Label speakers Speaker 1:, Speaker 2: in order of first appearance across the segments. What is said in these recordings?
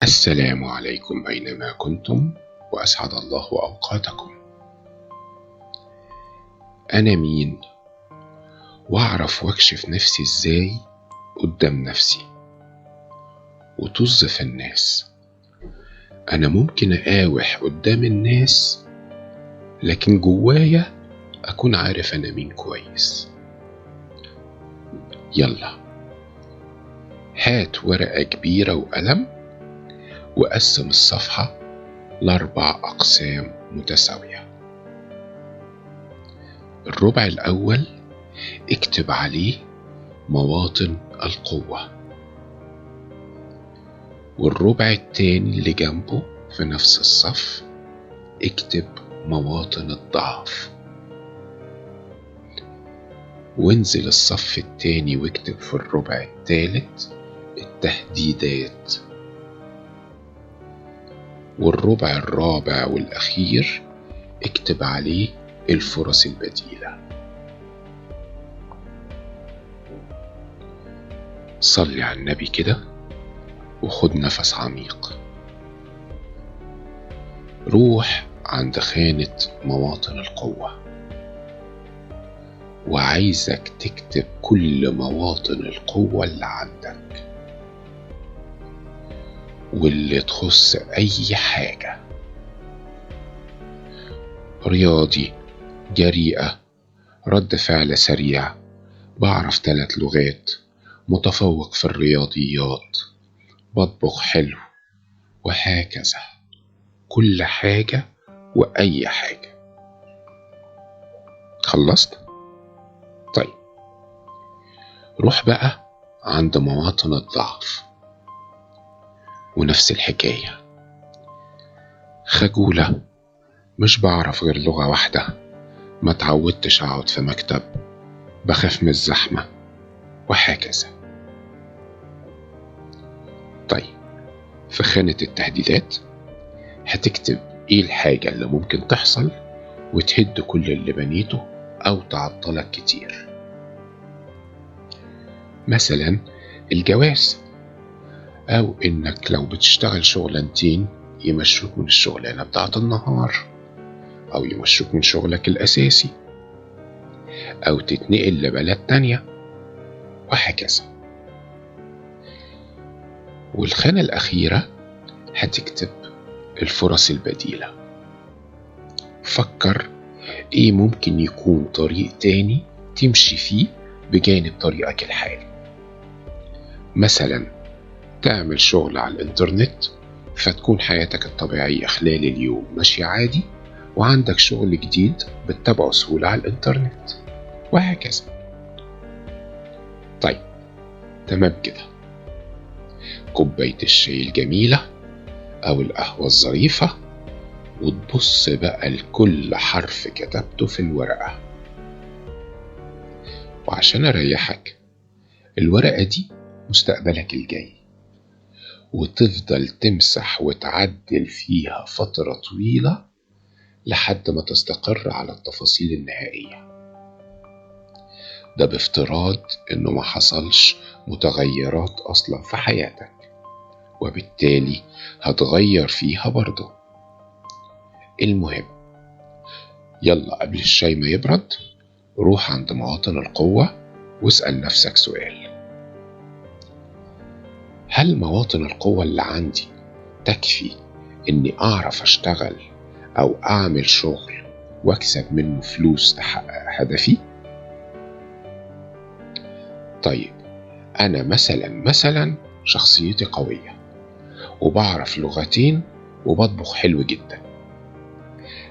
Speaker 1: السلام عليكم أينما كنتم، وأسعد الله أوقاتكم. أنا مين؟ وأعرف وأكشف نفسي إزاي قدام نفسي وطز في الناس. أنا ممكن أقاوح قدام الناس، لكن جوايا أكون عارف أنا مين كويس. يلا هات ورقة كبيرة وقلم وقسم الصفحة ل4 أقسام متساوية. الربع الأول اكتب عليه مواطن القوة، والربع التاني اللي جنبه في نفس الصف اكتب مواطن الضعف، وانزل الصف التاني واكتب في الربع التالت التهديدات، والربع الرابع والأخير اكتب عليه الفرص البديلة. صلي على النبي كده وخد نفس عميق. روح عند خانة مواطن القوة، وعايزك تكتب كل مواطن القوة اللي عندك واللي تخص أي حاجة: رياضي، جريئة، رد فعل سريع، بعرف 3 لغات، متفوق في الرياضيات، بطبخ حلو، وهكذا. كل حاجة وأي حاجة. خلصت؟ طيب روح بقى عند مواطن الضعف، ونفس الحكاية: خجولة، مش بعرف غير لغة واحدة، ما تعودتش أقعد في مكتب، بخاف من الزحمة، وهكذا. طيب في خانة التهديدات هتكتب ايه الحاجة اللي ممكن تحصل وتهد كل اللي بنيته أو تعطلك كتير. مثلا الجواز، أو إنك لو بتشتغل شغلانتين يمشوك من الشغلانة بتاعت النهار، أو يمشوك من شغلك الأساسي، أو تتنقل لبلد تانية، وهكذا. والخانة الأخيرة هتكتب الفرص البديلة. فكر ايه ممكن يكون طريق تاني تمشي فيه بجانب طريقك الحالي. مثلا تعمل شغل على الانترنت فتكون حياتك الطبيعية خلال اليوم ماشية عادي، وعندك شغل جديد بتتابعه سهولة على الانترنت، وهكذا. طيب تمام كده. كوباية الشاي الجميلة أو القهوة الظريفة، وتبص بقى لكل حرف كتبته في الورقة. وعشان أريحك، الورقة دي مستقبلك الجاي، وتفضل تمسح وتعدل فيها فترة طويلة لحد ما تستقر على التفاصيل النهائية. ده بافتراض إنه ما حصلش متغيرات أصلا في حياتك، وبالتالي هتغير فيها برضه. المهم، يلا قبل الشاي ما يبرد روح عند مواطن القوة واسأل نفسك سؤال: هل مواطن القوة اللي عندي تكفي إني أعرف أشتغل أو أعمل شغل وأكسب منه فلوس تحقق هدفي؟ طيب أنا مثلا شخصيتي قوية، وبعرف لغتين، وبطبخ حلو جدا.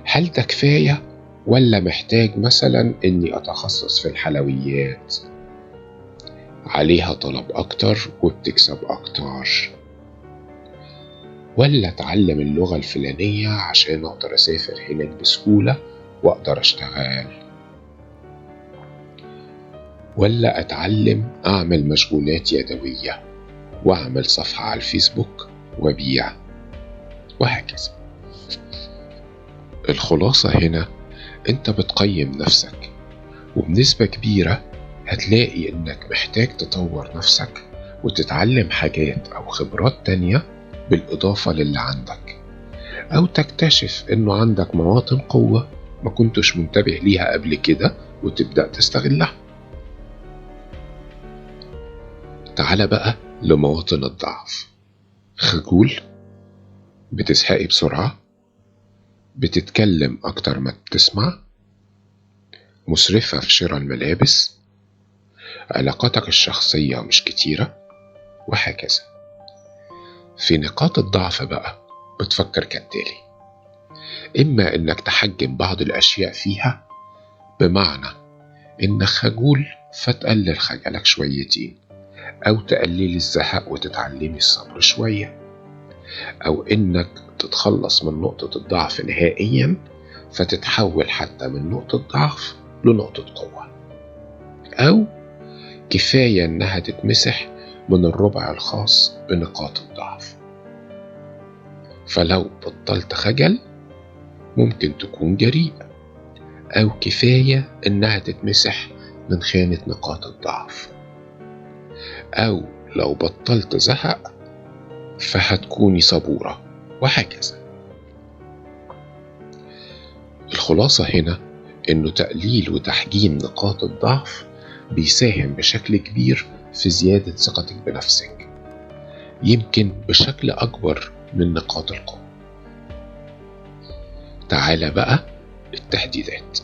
Speaker 1: هل ده كفاية، ولا محتاج مثلا إني أتخصص في الحلويات، عليها طلب أكتر وبتكسب أكتر؟ ولا أتعلم اللغة الفلانية عشان أقدر أسافر هناك بسهولة وأقدر أشتغل؟ ولا أتعلم أعمل مشغولات يدوية وأعمل صفحة على الفيسبوك وبيع، وهكذا. الخلاصة هنا أنت بتقيم نفسك، وبنسبة كبيرة هتلاقي إنك محتاج تطور نفسك وتتعلم حاجات أو خبرات تانية بالإضافة للي عندك، أو تكتشف إنه عندك مواطن قوة ما كنتش منتبه ليها قبل كده وتبدأ تستغلها. تعال بقى لمواطن الضعف. خجول، بتزهقي بسرعة، بتتكلم أكتر ما بتسمع، مسرفة في شراء الملابس، علاقاتك الشخصية مش كتيرة، وهكذا. في نقاط الضعف بقى بتفكر كالتالي: إما إنك تحجم بعض الأشياء فيها، بمعنى إنك خجول فتقلل خجلك شويتين، أو تقلل الزهق وتتعلمي الصبر شوية، أو إنك تتخلص من نقطة الضعف نهائيا فتتحول حتى من نقطة ضعف لنقطة قوة، أو كفاية إنها تتمسح من الربع الخاص بنقاط الضعف. فلو بطلت خجل ممكن تكون جريء، أو كفاية إنها تتمسح من خانة نقاط الضعف، أو لو بطلت زهق فهتكوني صبورة، وهكذا. الخلاصة هنا إنه تقليل وتحجيم نقاط الضعف بيساهم بشكل كبير في زيادة ثقتك بنفسك، يمكن بشكل أكبر من نقاط القوة. تعال بقى التهديدات.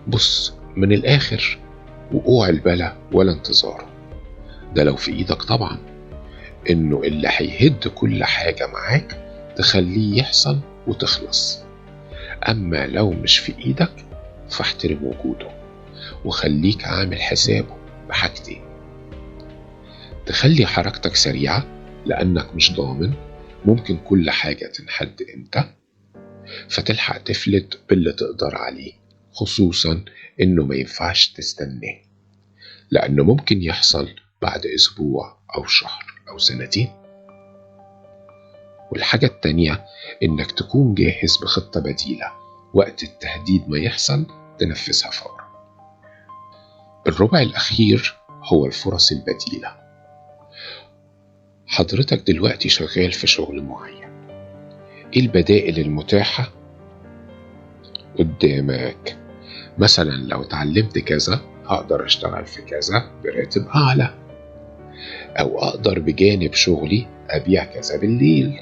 Speaker 1: بص، من الآخر، وقوع البلا ولا انتظاره، ده لو في إيدك طبعا، إنه اللي هيهد كل حاجة معاك تخليه يحصل وتخلص. أما لو مش في إيدك فاحترم وجوده، وخليك عامل حسابه بحاجتين: تخلي حركتك سريعة لأنك مش ضامن ممكن كل حاجة تنحد إمتى، فتلحق تفلت باللي تقدر عليه، خصوصا إنه ما ينفعش تستناه، لأنه ممكن يحصل بعد أسبوع أو شهر أو سنتين. والحاجة التانية إنك تكون جاهز بخطة بديلة وقت التهديد ما يحصل تنفذها فورا. الربع الأخير هو الفرص البديلة. حضرتك دلوقتي شغال في شغل معين، إيه البدائل المتاحة قدامك؟ مثلا لو اتعلمت كذا هقدر أشتغل في كذا براتب أعلى، أو أقدر بجانب شغلي أبيع كذا بالليل،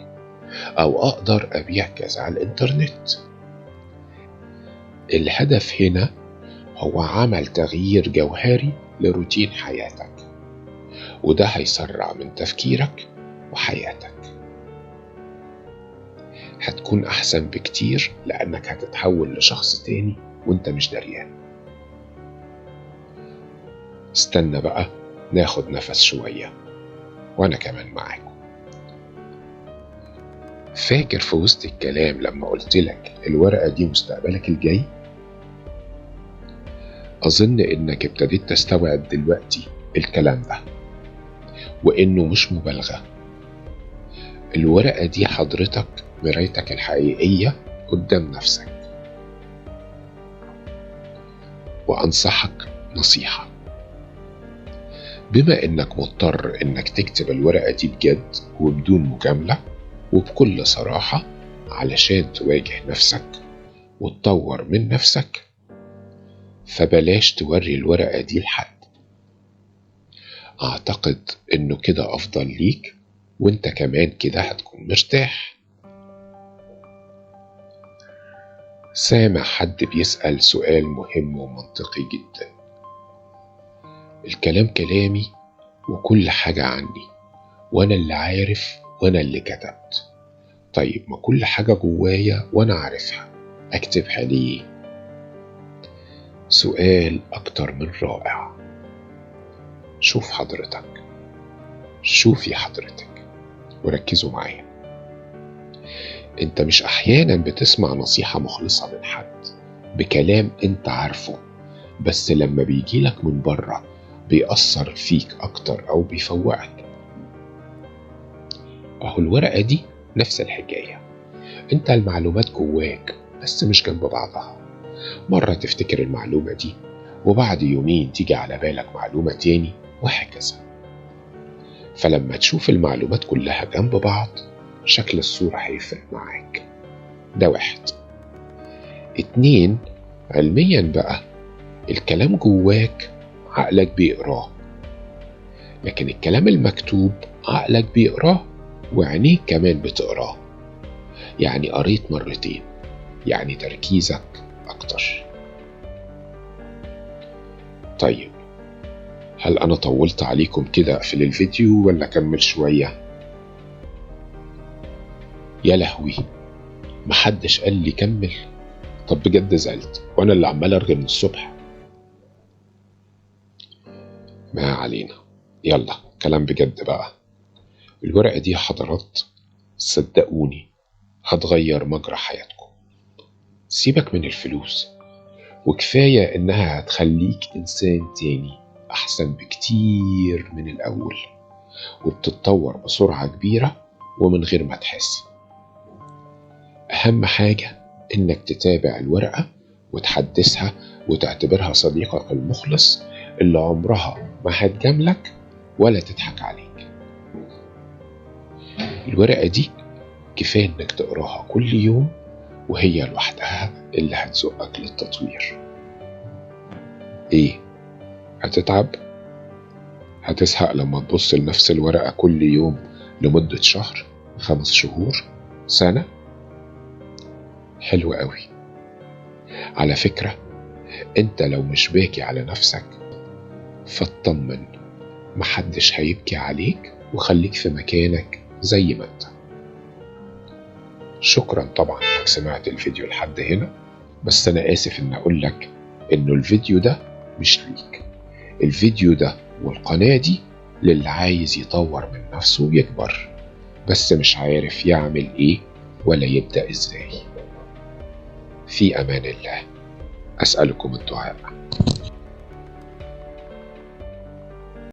Speaker 1: أو أقدر أبيع كذا على الإنترنت. الهدف هنا هو عمل تغيير جوهري لروتين حياتك، وده هيسرع من تفكيرك وحياتك. هتكون أحسن بكتير لأنك هتتحول لشخص تاني وانت مش دريان. استنى بقى ناخد نفس شوية وأنا كمان معاكم. فاكر في وسط الكلام لما قلتلك الورقة دي مستقبلك الجاي؟ أظن إنك ابتديت تستوعب دلوقتي الكلام ده، وإنه مش مبالغة. الورقة دي حضرتك مرايتك الحقيقية قدام نفسك. وأنصحك نصيحة: بما إنك مضطر إنك تكتب الورقة دي بجد وبدون مجاملة وبكل صراحة علشان تواجه نفسك وتطور من نفسك، فبلاش توري الورقة دي لحد. أعتقد إنه كده أفضل ليك، وإنت كمان كده هتكون مرتاح. سامع حد بيسأل سؤال مهم ومنطقي جدا: الكلام كلامي وكل حاجة عني، وأنا اللي عارف وأنا اللي كتبت. طيب ما كل حاجة جوايا وأنا عارفها، أكتبها ليه؟ سؤال أكتر من رائع. شوف حضرتك، شوفي حضرتك، وركزوا معايا. انت مش أحيانا بتسمع نصيحة مخلصة من حد بكلام انت عارفه، بس لما بيجيلك من بره بيأثر فيك أكتر أو بيفوقك؟ أهو الورقة دي نفس الحكاية. انت المعلومات جواك بس مش جنب بعضها. مرة تفتكر المعلومة دي وبعد يومين تيجي على بالك معلومة تاني، وهكذا. فلما تشوف المعلومات كلها جنب بعض شكل الصورة هيفرق معاك. ده 1. 2، علميا بقى الكلام جواك عقلك بيقراه، لكن الكلام المكتوب عقلك بيقراه وعينيك كمان بتقراه. يعني قريت مرتين، يعني تركيزك أكتر. طيب، هل أنا طولت عليكم كده أقفل الفيديو ولا أكمل شوية؟ يا لهوي، محدش قال لي كمل. طب بجد زعلت، وأنا اللي عمال أرغي من الصبح. ما علينا، يلا كلام بجد بقى. الورقة دي يا حضرات صدقوني هتغير مجرى حياتكم. سيبك من الفلوس، وكفاية إنها هتخليك إنسان تاني أحسن بكتير من الأول، وبتتطور بسرعة كبيرة ومن غير ما تحس. أهم حاجة إنك تتابع الورقة وتحدثها وتعتبرها صديقك المخلص اللي عمرها ما هتجاملك ولا تضحك عليك. الورقة دي كفاية إنك تقراها كل يوم، وهي لوحدها اللي هتزقك للتطوير. إيه؟ هتتعب؟ هتزهق لما تبص لنفس الورقة كل يوم لمدة شهر، 5 شهور، سنة؟ حلو قوي. على فكرة، انت لو مش باكي على نفسك فاطمن، محدش هيبكي عليك، وخليك في مكانك زي ما انت. شكرا طبعا انك سمعت الفيديو لحد هنا، بس انا اسف ان اقولك انه الفيديو ده مش ليك. الفيديو ده والقناة دي للي عايز يطور من نفسه ويكبر، بس مش عارف يعمل ايه ولا يبدأ ازاي. في امان الله. أسألكم الدعاء.